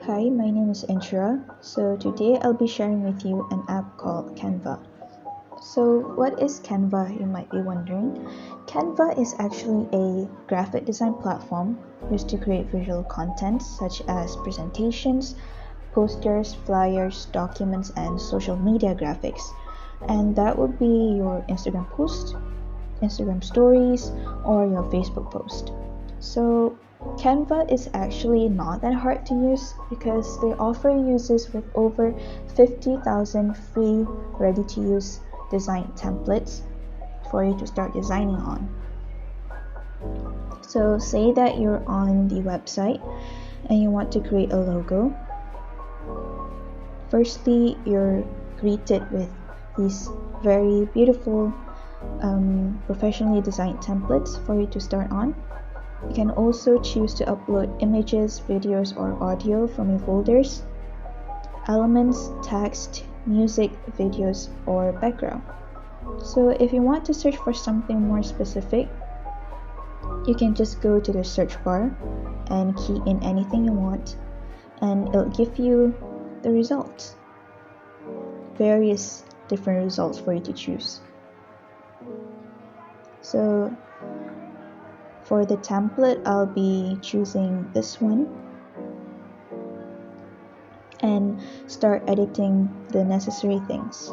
Hi, my name is Indra. So today I'll be sharing with you an app called Canva. So what is Canva, you might be wondering? Canva is actually a graphic design platform used to create visual content such as presentations, posters, flyers, documents, and social media graphics. And that would be your Instagram post, Instagram stories, or your Facebook post. So Canva is actually not that hard to use because they offer users with over 50,000 free ready-to-use design templates for you to start designing on. So say that you're on the website and you want to create a logo. Firstly, you're greeted with these very beautiful professionally designed templates for you to start on. You can also choose to upload images, videos, or audio from your folders, elements, text, music, videos, or background. So if you want to search for something more specific, you can just go to the search bar and key in anything you want, and it'll give you the results. Various different results for you to choose. So for the template, I'll be choosing this one and start editing the necessary things.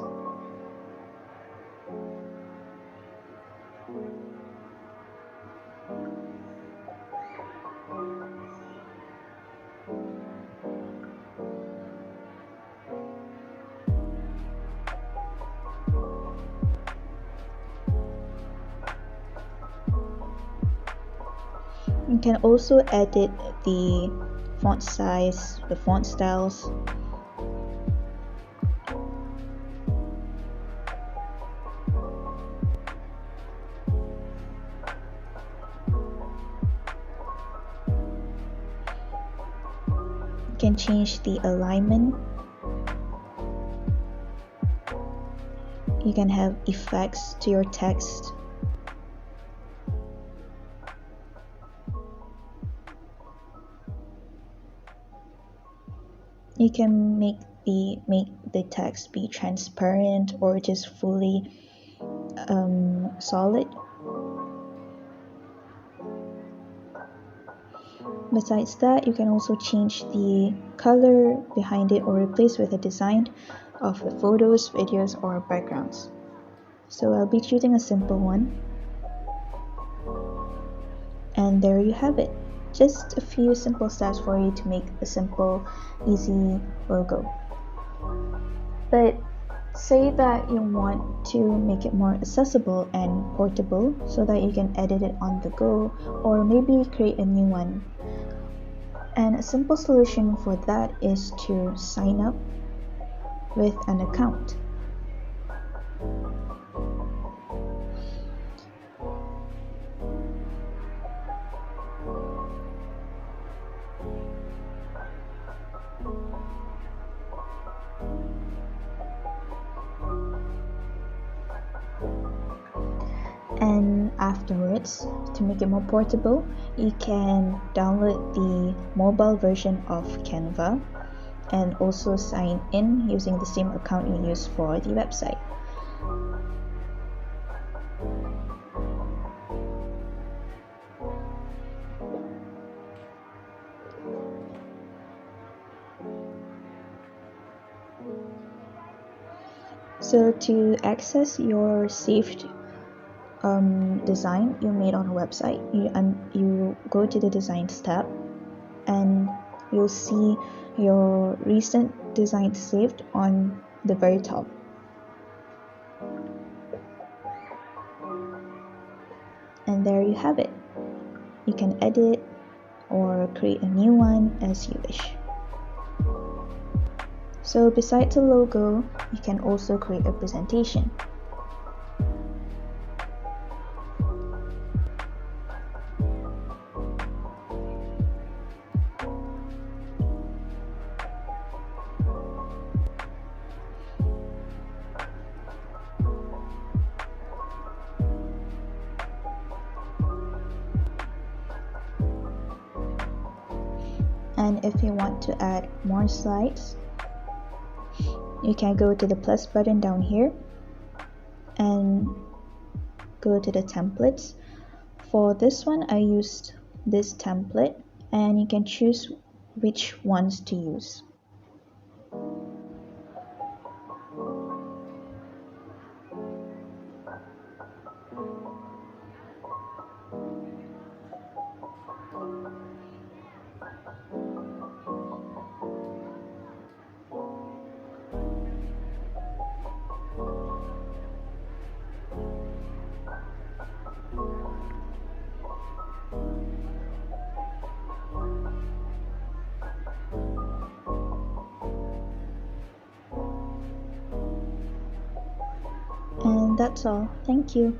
You can also edit the font size, the font styles. You can change the alignment. You can have effects to your text. You can make the text be transparent or just fully solid. Besides that, you can also change the color behind it or replace with a design of the photos, videos, or backgrounds. So I'll be choosing a simple one. And there you have it. Just a few simple steps for you to make a simple, easy logo. But say that you want to make it more accessible and portable so that you can edit it on the go or maybe create a new one. And a simple solution for that is to sign up with an account. And afterwards, to make it more portable, you can download the mobile version of Canva and also sign in using the same account you use for the website. So to access your saved design you made on a website, you go to the Designs tab and you'll see your recent design saved on the very top. And there you have it. You can edit or create a new one as you wish. So besides the logo, you can also create a presentation. And if you want to add more slides, you can go to the plus button down here and go to the templates. For this one, I used this template, and you can choose which ones to use. And that's all. Thank you.